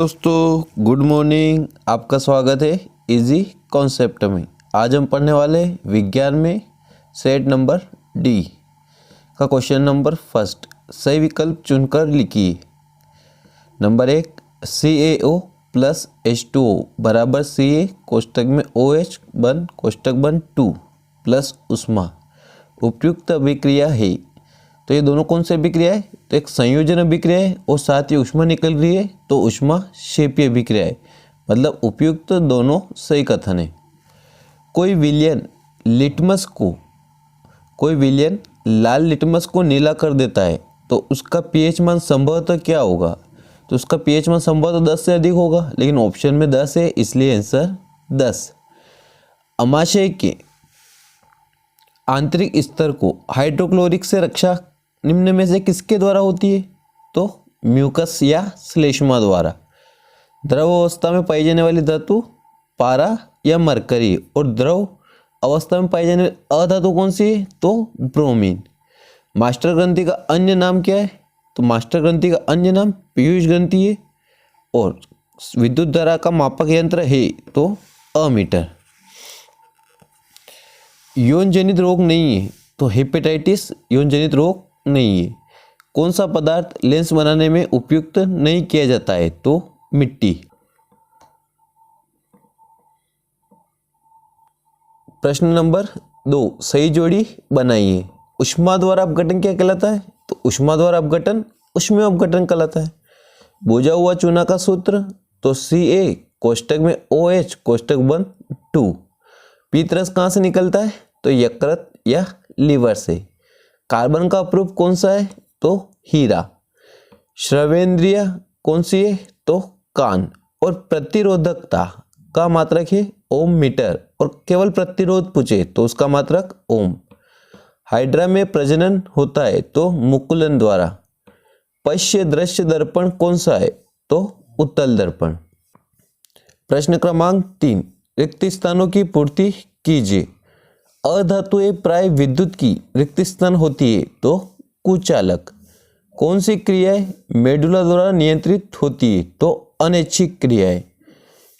दोस्तों good morning, आपका स्वागत है इजी कॉन्सेप्ट में। आज हम पढ़ने वाले विज्ञान में सेट नंबर डी का क्वेश्चन नंबर फर्स्ट। सही विकल्प चुनकर लिखिए। नंबर 1, CaO प्लस H2O बराबर Ca कोष्टक में OH बन कोष्टक बन 2 प्लस उष्मा उपयुक्त अभिक्रिया है। तो ये दोनों कौन सी अभिक्रिया है? तो एक संयोजन अभिक्रिया है और साथ ही उष्मा निकल रही है, तो उष्मा क्षेपीय अभिक्रिया है। मतलब उपयुक्त दोनों सही कथन है। कोई विलयन लाल लिटमस को नीला कर देता है, तो उसका पीएच मान संभवतः क्या होगा? तो उसका पीएच मान संभवतः 10 से अधिक होगा, लेकिन ऑप्शन में 10 है, इसलिए आंसर 10। अमाशय के आंतरिक स्तर को हाइड्रोक्लोरिक से रक्षा निम्न में से किसके द्वारा होती है? तो म्यूकस या श्लेष्मा द्वारा। द्रव अवस्था में पाई जाने वाली धातु पारा या मरकरी, और द्रव अवस्था में पाई जाने वाली अधातु कौन सी है? तो ब्रोमीन। मास्टर ग्रंथि का अन्य नाम क्या है? तो मास्टर ग्रंथि का अन्य नाम पीयूष ग्रंथि है। और विद्युत धारा का मापक यंत्र है तो अमीटर। यौन जनित रोग नहीं है, तो हेपेटाइटिस यौन जनित रोग नहीं है। कौन सा पदार्थ लेंस बनाने में उपयुक्त नहीं किया जाता है? तो मिट्टी। प्रश्न नंबर 2, सही जोड़ी बनाइए। ऊष्मा द्वारा अपघटन क्या कहलाता है? तो ऊष्मा द्वारा अपघटन ऊष्मीय अपघटन कहलाता है। बोझा हुआ चूना का सूत्र तो Ca कोष्टक में OH कोष्टक बन 2। पीतरस कहाँ से निकलता है? तो यकृत या लीवर से। कार्बन का अप्रूप कौन सा है? तो हीरा। श्रवेंद्रिय कौन सी है? तो कान। और प्रतिरोधकता का मात्रक है ओम मीटर, और केवल प्रतिरोध पूछे तो उसका मात्रक ओम। हाइड्रा में प्रजनन होता है तो मुकुलन द्वारा। पश्य दृश्य दर्पण कौन सा है? तो उत्तल दर्पण। प्रश्न क्रमांक 3, रिक्त स्थानों की पूर्ति कीजिए। अधातुएं प्राय विद्युत की रिक्त स्थान होती है तो कुचालक। कौन सी क्रियाएं मेडुला द्वारा नियंत्रित होती है? तो अनैच्छिक क्रियाएं।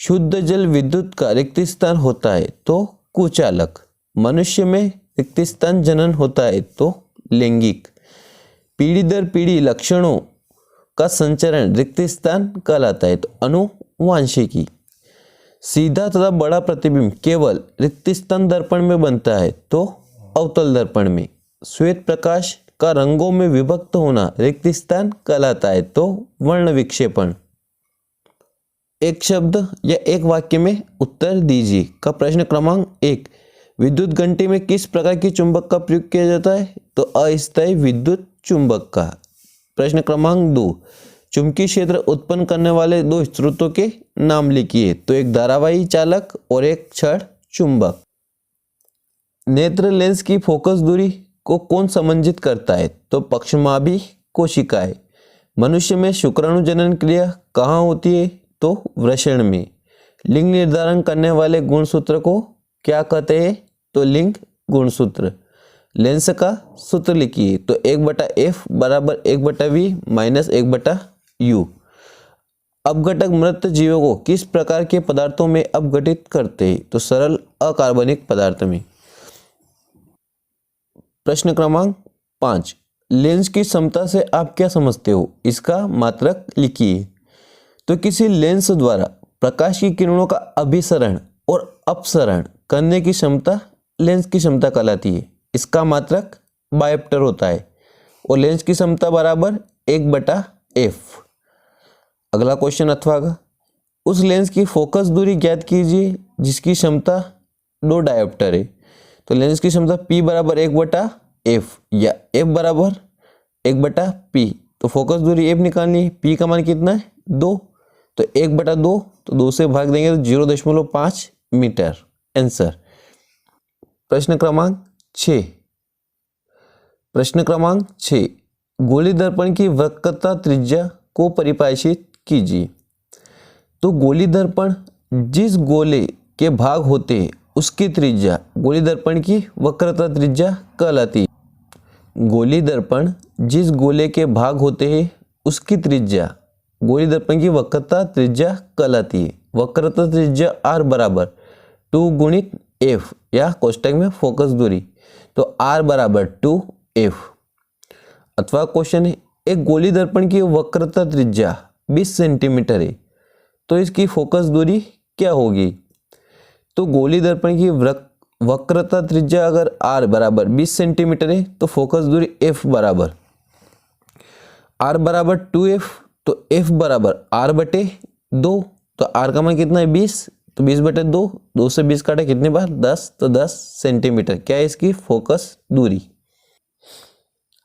शुद्ध जल विद्युत का रिक्त स्थान होता है तो कुचालक। मनुष्य में रिक्त स्थान जनन होता है तो लैंगिक। पीढ़ी दर पीढ़ी लक्षणों का संचरण रिक्त स्थान कहलाता है तो अनुवांशिकी। सीधा तथा बड़ा प्रतिबिंब केवल रिक्त स्थान दर्पण में बनता है तो अवतल दर्पण में। श्वेत प्रकाश का रंगों में विभक्त होना रिक्त स्थान कहलाता है तो वर्ण विक्षेपण। एक शब्द या एक वाक्य में उत्तर दीजिए का प्रश्न क्रमांक 1, विद्युत घंटी में किस प्रकार की चुंबक का प्रयोग किया जाता है? तो अस्थायी विद्युत चुंबक का। प्रश्न क्रमांक 2, चुंबकीय क्षेत्र उत्पन्न करने वाले दो स्रोतों के नाम लिखिए। तो एक धारावाही चालक और एक क्षण चुंबक। नेत्र लेंस की फोकस दूरी को कौन समंजित करता है? तो पक्षमाभी कोशिकाएं। मनुष्य में शुक्राणु जनन क्रिया कहाँ होती है? तो वृषण में। लिंग निर्धारण करने वाले गुणसूत्र को क्या कहते हैं? तो लिंग गुणसूत्र। लेंस का सूत्र लिखिए। तो 1/f बराबर 1/v माइनस 1/u। अपघटक मृत जीवों को किस प्रकार के पदार्थों में अपघटित करते हैं? तो सरल अकार्बनिक पदार्थ में। प्रश्न क्रमांक 5, लेंस की क्षमता से आप क्या समझते हो? इसका मात्रक लिखिए। तो किसी लेंस द्वारा प्रकाश की किरणों का अभिसरण और अपसरण करने की क्षमता लेंस की क्षमता कहलाती है। इसका मात्रक बायोप्टर होता है, और लेंस की क्षमता बराबर 1/f। अगला क्वेश्चन अथवा का, उस लेंस की फोकस दूरी ज्ञात कीजिए जिसकी क्षमता 2 डायोप्टर है। तो लेंस की क्षमता P बराबर 1/f या F बराबर 1/p। तो फोकस दूरी F निकालनी है। P का मान कितना है? 2। तो 1/2, तो 2 से भाग देंगे तो 0.5 मीटर। आंसर। प्रश्न क्रमांक 6, गोली दर्पण की वक्रता त्रिज्या को परिभाषित कीजिए। तो गोली दर्पण जिस गोले के भाग होते हैं उसकी त्रिज्या गोली दर्पण की वक्रता त्रिज्या कहलाती है। गोली दर्पण जिस गोले के भाग होते हैं उसकी त्रिज्या गोली दर्पण की वक्रता त्रिज्या कहलाती है। वक्रता त्रिज्या R बराबर 2 गुणित F या कोष्टक में फोकस दूरी, तो R बराबर 2F। अथवा क्वेश्चन है, एक गोली दर्पण की वक्रता त्रिज्या 20 सेंटीमीटर है, तो इसकी फोकस दूरी क्या होगी? तो गोली दर्पण की वक्रता त्रिज्या अगर R बराबर 20 सेंटीमीटर है तो फोकस दूरी F बराबर R बराबर 2F, तो F बराबर R बटे 2। तो R का मान कितना है 20, तो 20 बटे 2, 2 से 20 काटे कितने बार 10, तो 10 सेंटीमीटर क्या है इसकी फोकस दूरी।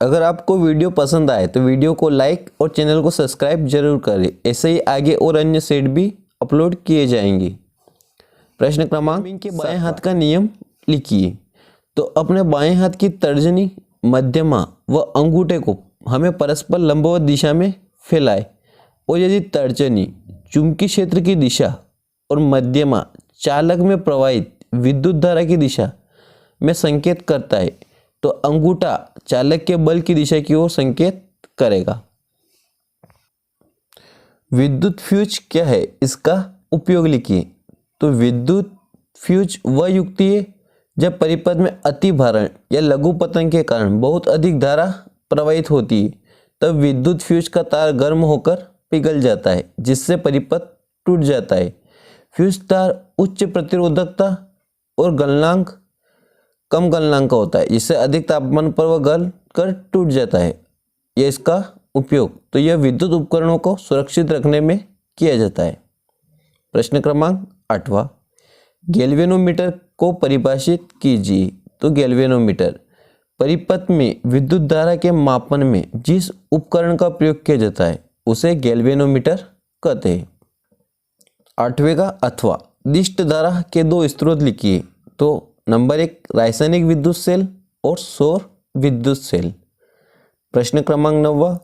अगर आपको वीडियो पसंद आए तो वीडियो को लाइक और चैनल को सब्सक्राइब जरूर करें। ऐसे ही आगे और अन्य सेट भी अपलोड किए जाएंगे। प्रश्न क्रमांक के बाएं हाथ का नियम लिखिए। तो अपने बाएं हाथ की तर्जनी, मध्यमा व अंगूठे को हमें परस्पर लंबवत दिशा में फैलाए और यदि तर्जनी चुंबकीय क्षेत्र की दिशा और मध्यमा चालक में प्रवाहित विद्युत धारा की दिशा में संकेत करता है तो अंगूठा चालक के बल की दिशा की ओर संकेत करेगा। विद्युत फ्यूज क्या है, इसका उपयोग लिखिए। तो विद्युत फ्यूज वह युक्ति है जब परिपथ में अति भारण या लघु पतन के कारण बहुत अधिक धारा प्रवाहित होती है, तब विद्युत फ्यूज का तार गर्म होकर पिघल जाता है जिससे परिपथ टूट जाता है। फ्यूज तार उच्च प्रतिरोधकता और गलनांक कम गलनांक का होता है, जिससे अधिक तापमान पर वह गल कर टूट जाता है। यह इसका उपयोग, तो यह विद्युत उपकरणों को सुरक्षित रखने में किया जाता है। प्रश्न क्रमांक 8वां, गैल्वेनोमीटर को परिभाषित कीजिए। तो गैल्वेनोमीटर परिपथ में विद्युत धारा के मापन में जिस उपकरण का प्रयोग किया जाता है उसे गैल्वेनोमीटर कहते हैं। 8वें का अथवा, दिष्ट धारा के दो स्रोत लिखिए। तो नंबर 1 रासायनिक विद्युत सेल और सौर विद्युत सेल। प्रश्न क्रमांक 9वां,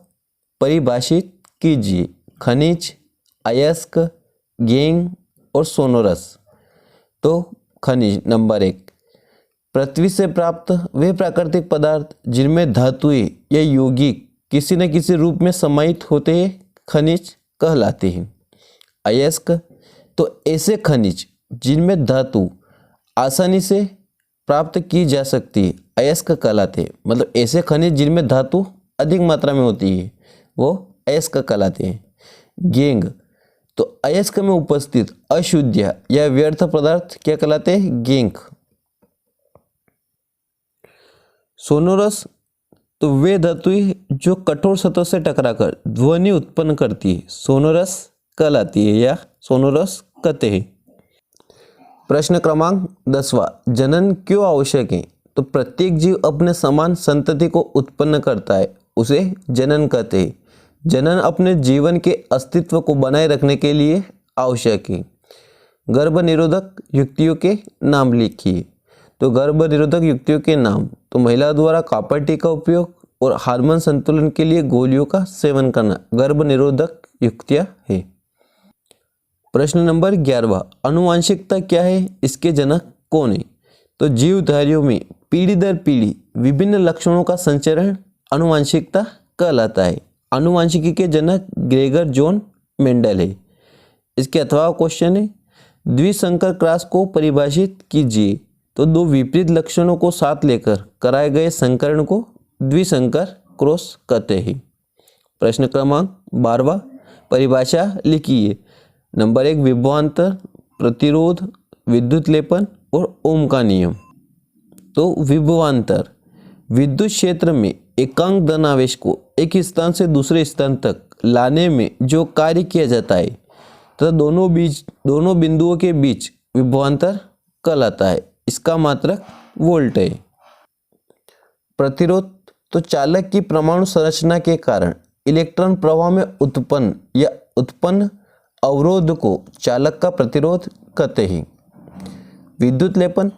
परिभाषित कीजिए खनिज, अयस्क, गैंग और सोनोरस। तो खनिज नंबर 1, पृथ्वी से प्राप्त वे प्राकृतिक पदार्थ जिनमें धातुएं या यौगिक किसी न किसी रूप में समाहित होते हैं खनिज कहलाते हैं। अयस्क, तो ऐसे खनिज जिनमें धातु आसानी से प्राप्त की जा सकती है अयस्क कहलाते हैं। मतलब ऐसे खनिज जिनमें धातु अधिक मात्रा में होती है वो अयस्क कहलाते हैं। गैंग, तो अयस्क में उपस्थित अशुद्ध या व्यर्थ पदार्थ क्या कहलाते हैं, गैंग। सोनोरस, तो वे धातुएं जो कठोर सतह से टकराकर ध्वनि उत्पन्न करती है सोनोरस कहलाती है या सोनोरस कहते हैं। प्रश्न क्रमांक 10वां, जनन क्यों आवश्यक है? तो प्रत्येक जीव अपने समान संतति को उत्पन्न करता है, उसे जनन कहते हैं। जनन अपने जीवन के अस्तित्व को बनाए रखने के लिए आवश्यक है। गर्भ निरोधक युक्तियों के नाम लिखिए। तो गर्भ निरोधक युक्तियों के नाम, तो महिला द्वारा कॉपर टी का उपयोग और हार्मोन संतुलन के लिए गोलियों का सेवन करना गर्भ निरोधक युक्तियां है। प्रश्न नंबर 11वां, आनुवांशिकता क्या है, इसके जनक कौन है? तो जीवधारियों में पीढ़ी दर पीढ़ी विभिन्न लक्षणों का संचरण आनुवांशिकता कहलाता है। आनुवांशिकी के जनक ग्रेगर जॉन मेंडल है। इसके अथवा क्वेश्चन है, द्विसंकर क्रॉस को परिभाषित कीजिए। तो दो विपरीत लक्षणों को साथ लेकर कराए गए संकरण को द्विसंकर क्रॉस कहते हैं। प्रश्न क्रमांक 12वां, परिभाषा लिखिए। नंबर 1 विभवांतर, प्रतिरोध, विद्युत लेपन और ओम का नियम। तो विभवांतर, विद्युत क्षेत्र में एकांक धनावेश को एक स्थान से दूसरे स्थान तक लाने में जो कार्य किया जाता है तथा दोनों बिंदुओं के बीच विभवांतर कहलाता है। इसका मात्रक वोल्ट है। प्रतिरोध, तो चालक की परमाणु संरचना के कारण इलेक्ट्रॉन प्रवाह में उत्पन्न अवरोध को चालक का प्रतिरोध कहते हैं। विद्युत लेपन,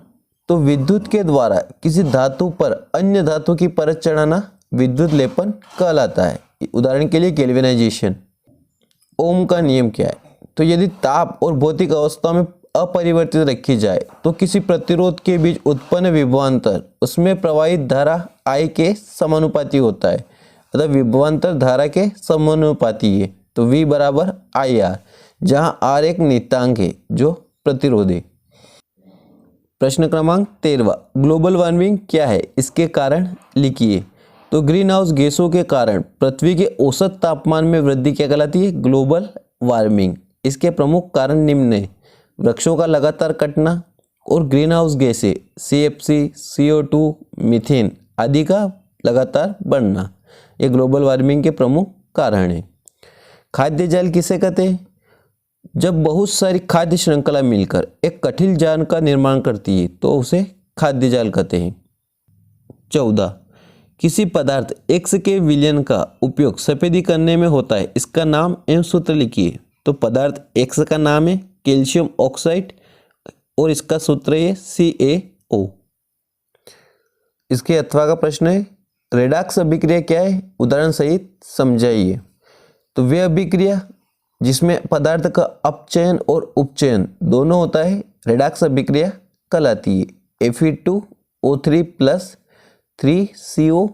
तो विद्युत के द्वारा किसी धातु पर अन्य धातु की परत चढ़ाना विद्युत लेपन कहलाता है। उदाहरण के लिए गैल्वेनाइजेशन। ओम का नियम क्या है? तो यदि ताप और भौतिक अवस्था में अपरिवर्तित रखी जाए तो किसी प्रतिरोध के बीच उत्पन्न विभवांतर उसमें प्रवाहित धारा I के समानुपाती होता है। अतः विभवांतर धारा के समानुपाती है। तो V बराबर IR, जहां R एक नियतांक है जो प्रतिरोध है। प्रश्न क्रमांक 13, ग्लोबल वार्मिंग क्या है, इसके कारण लिखिए। तो ग्रीन हाउस गैसों के कारण पृथ्वी के औसत तापमान में वृद्धि क्या कहलाती है, ग्लोबल वार्मिंग। इसके प्रमुख कारण निम्न है, वृक्षों का लगातार कटना और ग्रीन हाउस गैसें CFC, CO2, मीथेन आदि का लगातार बढ़ना, ये ग्लोबल वार्मिंग के प्रमुख कारण हैं। खाद्य जाल किसे कहते हैं, जब बहुत सारी खाद्य श्रृंखला मिलकर एक कठिन जाल का निर्माण करती है तो उसे खाद्य जाल कहते हैं। 14, किसी पदार्थ X के विलयन का उपयोग सफेदी करने में होता है, इसका नाम एवं सूत्र लिखिए। तो पदार्थ X का नाम है कैल्शियम ऑक्साइड और इसका सूत्र है CaO। इसके अथवा का प्रश्न है, रेडॉक्स अभिक्रिया क्या है, उदाहरण सहित समझाइए। तो वह अभिक्रिया जिसमें पदार्थ का अपचयन और उपचयन दोनों होता है रेडॉक्स अभिक्रिया कहलाती है। Fe2O3 प्लस 3CO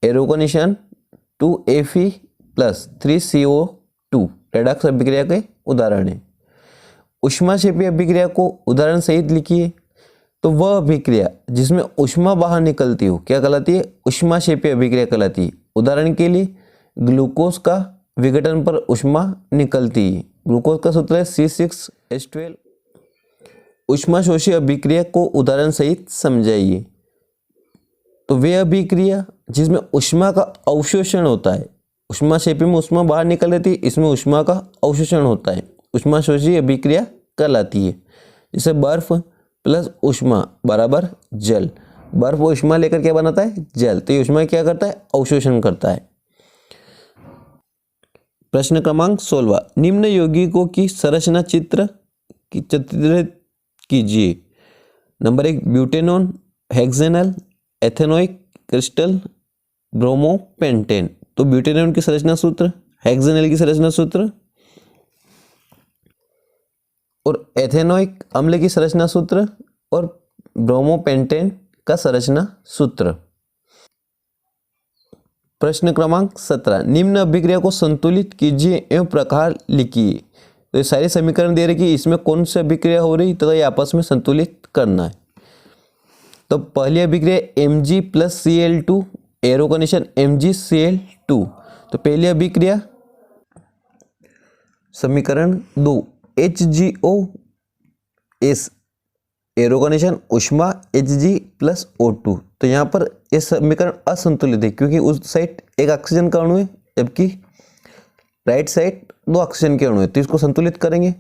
एरो का निशान 2Fe प्लस 3CO2 रेडॉक्स अभिक्रिया के उदाहरण है। ऊष्माक्षेपी अभिक्रिया को उदाहरण सहित लिखिए। तो वह अभिक्रिया जिसमें ऊष्मा बाहर निकलती हो क्या कहलाती है, ऊष्माक्षेपी अभिक्रिया कहलाती है। उदाहरण के लिए ग्लूकोज का विघटन पर ऊष्मा निकलती है, ग्लूकोज का सूत्र है C6H12। ऊष्माशोषी अभिक्रिया को उदाहरण सहित समझाइए। तो वे अभिक्रिया जिसमें ऊष्मा का अवशोषण होता है, ऊष्माक्षेपी में ऊष्मा बाहर निकल रही थी, इसमें ऊष्मा का अवशोषण होता है, ऊष्माशोषी अभिक्रिया कहलाती है। जैसे बर्फ प्लस ऊष्मा बराबर जल, बर्फ ऊष्मा लेकर क्या बनाता है, जल, तो ये ऊष्मा क्या करता है, अवशोषण करता है। प्रश्न क्रमांक 16, निम्न यौगिकों की संरचना चित्रित कीजिए। Number 1 butanone, hexanal, ethanoic crystal, bromopentane. तो ब्यूटेनॉन की संरचना सूत्र, हेक्सेनल की संरचना सूत्र और एथेनोइक अम्ल की संरचना सूत्र और ब्रोमोपेंटेन का संरचना सूत्र। प्रश्न क्रमांक 17, निम्न अभिक्रिया को संतुलित कीजिए एवं प्रकार लिखिए। तो ये सारे समीकरण दे रहे कि इसमें कौन सी अभिक्रिया हो रही तथा ये आपस में संतुलित करना है। तो पहली अभिक्रिया Mg प्लस Cl2 एरो का निशान MgCl2। तो पहली अभिक्रिया समीकरण 2 HgOS एरो का निशान ऊष्मा Hg प्लस O2। तो यहाँ पर यह समीकरण असंतुलित है क्योंकि उस साइड एक ऑक्सीजन का अणु है जबकि राइट साइड 2 ऑक्सीजन के अणु है, तो इसको संतुलित करेंगे।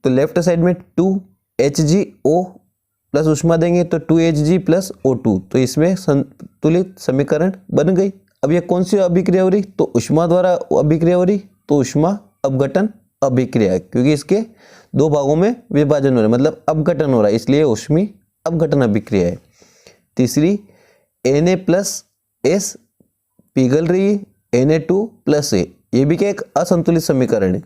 तो लेफ्ट साइड में 2HgO प्लस ऊष्मा देंगे तो 2Hg प्लस O2, तो इसमें संतुलित समीकरण बन गई। अब यह कौन सी अभिक्रिया हो रही, तो ऊष्मा द्वारा अभिक्रिया हो रही, तो ऊष्मा अपघटन अभिक्रिया, क्योंकि इसके 2 भागों में विभाजन हो रहा है, मतलब अपघटन हो रहा है, इसलिए ऊष्मी अपघटन अभिक्रिया है। तीसरी Na प्लस S पिघल रही है, Na2 प्लस A, ये भी क्या एक असंतुलित समीकरण है।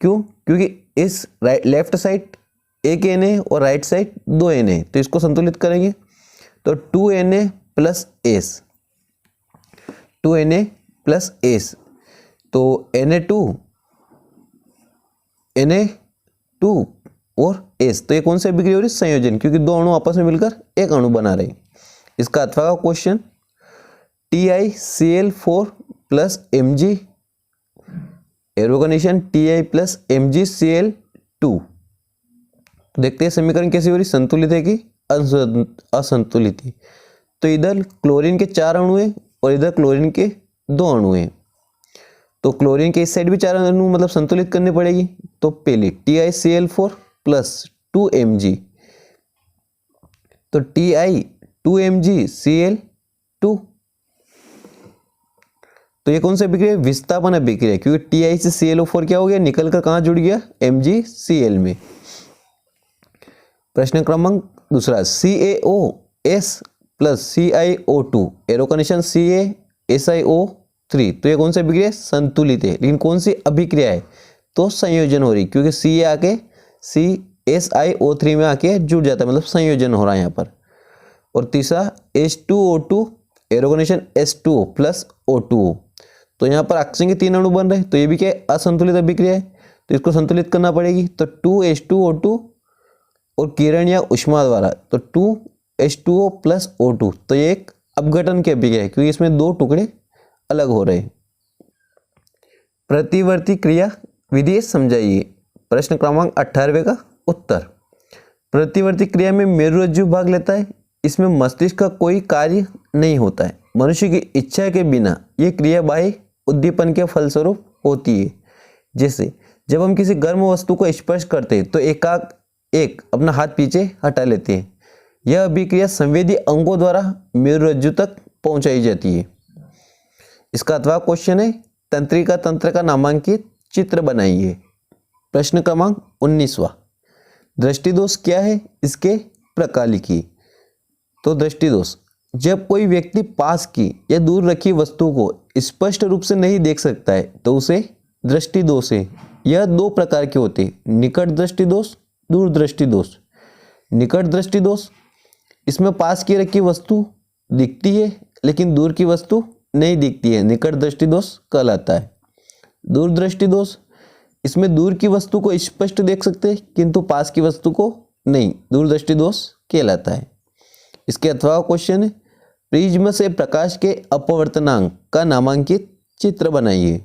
क्यों, क्योंकि इस लेफ्ट साइड एक Na और राइट साइड 2 Na, तो इसको संतुलित करेंगे तो 2Na plus S, 2Na plus S, तो Na2 और S, तो ये कौन सी अभिक्रिया हो रही है, संयोजन, क्योंकि 2 अणु आपस में मिलकर एक अणु बना रहे। इसका अथवा का question TiCl4 plus Mg arrow का निशान Ti प्लस MgCl2। देखते हैं समीकरण कैसी हो रही, संतुलित है कि असंतुलित है। तो इधर क्लोरीन के 4 अणु है और इधर क्लोरीन के 2 अणु है, तो क्लोरीन के इस साइड भी 4 अणु मतलब संतुलित करनी पड़ेगी। तो पहले TiCl4 प्लस 2Mg, तो Ti 2MgCl2, तो ये कौन सा अभिक्रिया, विस्थापन अभिक्रिया, क्योंकि Ti से ClO4 क्या हो गया, निकल कर कहां जुड़ गया, MgCl में। प्रश्न क्रमांक दूसरा CaOS प्लस CiO2 एरो का निशान CaSiO3, तो ये कौन सी अभिक्रिया, संतुलित है, लेकिन कौन सी अभिक्रिया है, तो संयोजन हो रही, क्योंकि Ca आके CSiO3 में आके जुड़ जाता है, मतलब संयोजन हो रहा है यहाँ पर। और तीसरा H2O2 एरो का निशान H2O प्लस O2O, तो यहाँ पर ऑक्सीजन के 3 अणु बन रहे हैं, तो ये भी क्या है, असंतुलित अभिक्रिया है, तो इसको संतुलित करना पड़ेगी। तो 2H2O2 और किरण या उष्मा द्वारा, तो 2H2O + O2, तो ये एक अपघटन की अभिक्रिया है क्योंकि इसमें 2 टुकड़े अलग हो रहे हैं। प्रतिवर्ती क्रिया विधि समझाइए। प्रश्न क्रमांक 18वें का उत्तर। प्रतिवर्ती क्रिया में मेरुरज्जु भाग लेता है। इसमें मस्तिष्क का कोई कार्य नहीं होता है। मनुष्य की इच्छा के बिना ये क्रिया बाह्य उद्दीपन के फलस्वरूप होती है। जैसे जब हम किसी गर्म वस्तु को स्पर्श करते हैं तो एकाएक अपना हाथ पीछे हटा लेते हैं। यह अभिक्रिया संवेदी अंगों द्वारा मेरुरज्जु तक पहुंचाई जाती है। इसका अथवा क्वेश्चन है, तंत्रिका तंत्र का नामांकित चित्र बनाइए। प्रश्न क्रमांक 19वां। दृष्टिदोष क्या है, इसके प्रकार लिखिए। तो दृष्टिदोष, जब कोई व्यक्ति पास की या दूर रखी वस्तु को स्पष्ट रूप से नहीं देख सकता है तो उसे दृष्टिदोष है। यह 2 प्रकार के होते हैं, निकट दृष्टिदोष, दूर दृष्टिदोष। निकट दृष्टिदोष, इसमें पास की रखी वस्तु दिखती है लेकिन दूर की वस्तु नहीं दिखती है, निकट दृष्टिदोष कहलाता है। दूर दृष्टिदोष, इसमें दूर की वस्तु को स्पष्ट देख सकते हैं किंतु पास की वस्तु को नहीं, दूर दृष्टिदोष कहलाता है। इसके अथवा क्वेश्चन है, प्रिज्म से प्रकाश के अपवर्तनांक का नामांकित चित्र बनाइए।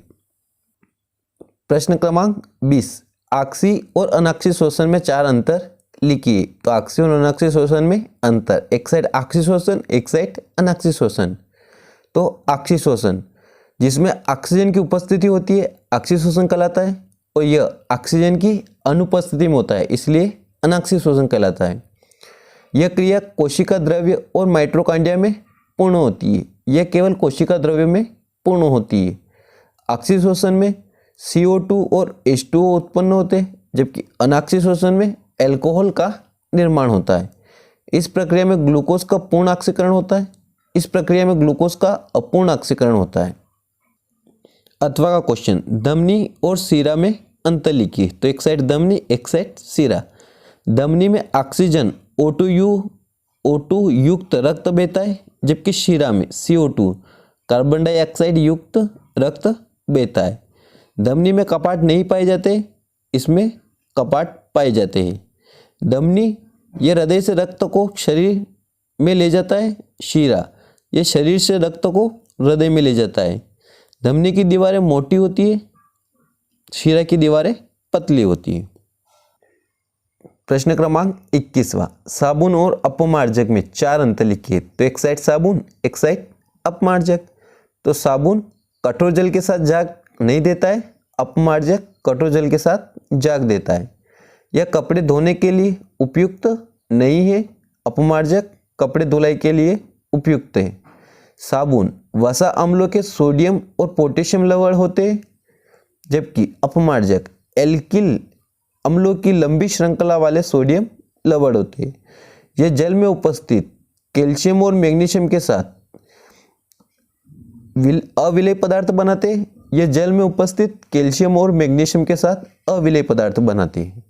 प्रश्न क्रमांक 20। आक्षी और अनाक्षी शोषण में 4 अंतर लिखिए। तो आक्षी और अनाक्षी शोषण में अंतर, एक साइड आक्षी शोषण, एक साइड अनाक्षी शोषण। तो आक्षी शोषण जिसमें ऑक्सीजन की उपस्थिति होती है आक्षी शोषण कहलाता है, और यह ऑक्सीजन की अनुपस्थिति में होता है इसलिए अनाक्षी शोषण कहलाता है। यह क्रिया कोशिका द्रव्य और माइटोकॉन्ड्रिया में पूर्ण होती है। यह केवल कोशिका द्रव्य में पूर्ण होती है। आक्षी शोषण में CO2 और H2O उत्पन्न होते हैं, जबकि अनाक्षी शोषण में एल्कोहल का निर्माण होता है। इस प्रक्रिया में ग्लूकोज का पूर्ण ऑक्सीकरण होता है, इस प्रक्रिया में ग्लूकोज का अपूर्ण ऑक्सीकरण होता है। अथवा का क्वेश्चन, धमनी और शिरा में अंतर लिखिए। तो एक साइड धमनी, एक साइड शिरा। धमनी में ऑक्सीजन O2 युक्त रक्त बहता है, जबकि शिरा में CO2 कार्बन डाइऑक्साइड युक्त रक्त बहता है। धमनी में कपाट नहीं पाए जाते, इसमें कपाट पाए जाते हैं। धमनी ये हृदय से रक्त को शरीर में ले जाता है, शिरा ये शरीर से रक्त को हृदय में ले जाता है। धमनी की दीवारें मोटी होती है, शिरा की दीवारें पतली होती है। प्रश्न क्रमांक 21वां। साबुन और अपमार्जक में 4 अंतर लिखिए। तो एक साइड साबुन, एक साइड अपमार्जक। तो साबुन कठोर जल के साथ झाग नहीं देता है, अपमार्जक कठोर जल के साथ झाग देता है। यह कपड़े धोने के लिए उपयुक्त नहीं है, अपमार्जक कपड़े धुलाई के लिए उपयुक्त है। साबुन वसा अम्लों के सोडियम और पोटेशियम लवण होते हैं, जबकि अपमार्जक एल्किल अम्लों की लंबी श्रृंखला वाले सोडियम लवण होते हैं। यह जल में उपस्थित कैल्शियम और मैग्नीशियम के साथ अविलेय पदार्थ बनाते हैं। यह जल में उपस्थित कैल्शियम और मैग्नीशियम के साथ अविलेय पदार्थ बनाते हैं।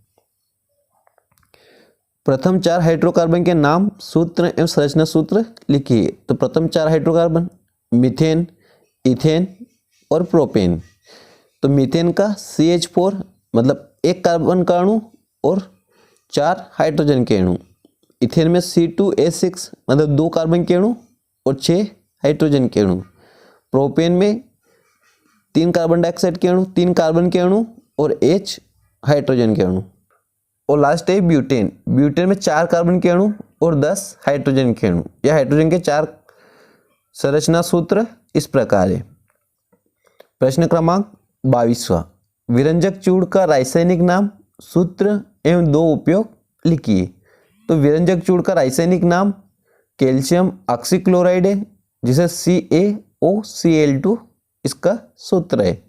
प्रथम 4 हाइड्रोकार्बन के नाम, सूत्र एवं संरचना सूत्र लिखिए। तो प्रथम 4 हाइड्रोकार्बन मीथेन, इथेन और प्रोपेन। तो मीथेन का CH4 मतलब 1 कार्बन का अणु और 4 हाइड्रोजन के अणु। इथेन में C2H6 मतलब 2 कार्बन के अणु और 6 हाइड्रोजन के अणु। प्रोपेन में 3 कार्बन डाइऑक्साइड के अणु, 3 कार्बन के अणु और H हाइड्रोजन के अणु। और लास्ट है ब्यूटेन। ब्यूटेन में 4 कार्बन के अणु और 10 हाइड्रोजन के अणु। यह हाइड्रोजन के 4 संरचना सूत्र इस प्रकार है। प्रश्न क्रमांक 22वां। विरंजक चूर्ण का रासायनिक नाम, सूत्र एवं 2 उपयोग लिखिए। तो विरंजक चूर्ण का रासायनिक नाम कैल्शियम ऑक्सीक्लोराइड है, जिसे CaOCl2 इसका सूत्र है।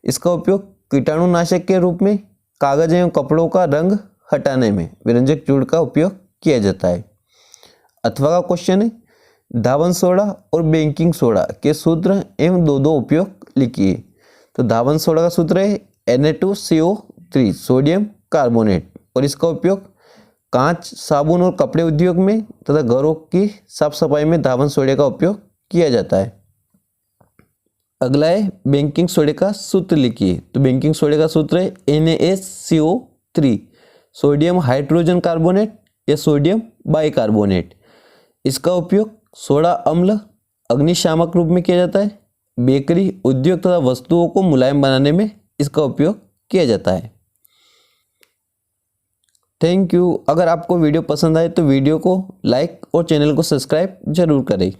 इसका उपयोग कीटाणुनाशक के रूप में कागज एवं कपड़ों का रंग हटाने में विरंजक चूर्ण का उपयोग किया जाता है। अथवा का क्वेश्चन है, धावन सोडा और बेकिंग सोडा के सूत्र एवं 2 उपयोग लिखिए। तो धावन सोडा का सूत्र है Na2CO3 सोडियम कार्बोनेट, और इसका उपयोग कांच, साबुन और कपड़े उद्योग में तथा घरों की साफ सफाई में धावन सोडा का उपयोग किया जाता है। अगला है बेकिंग सोडे का सूत्र लिखिए। तो बेकिंग सोडे का सूत्र है NaSCO3, सोडियम हाइड्रोजन कार्बोनेट या सोडियम बाइकार्बोनेट। इसका उपयोग सोडा अम्ल अग्निशामक रूप में किया जाता है। बेकरी उद्योग तथा वस्तुओं को मुलायम बनाने में इसका उपयोग किया जाता है। Thank you. अगर आपको वीडियो पसंद आए तो वीडियो को लाइक और चैनल को सब्सक्राइब जरूर करें।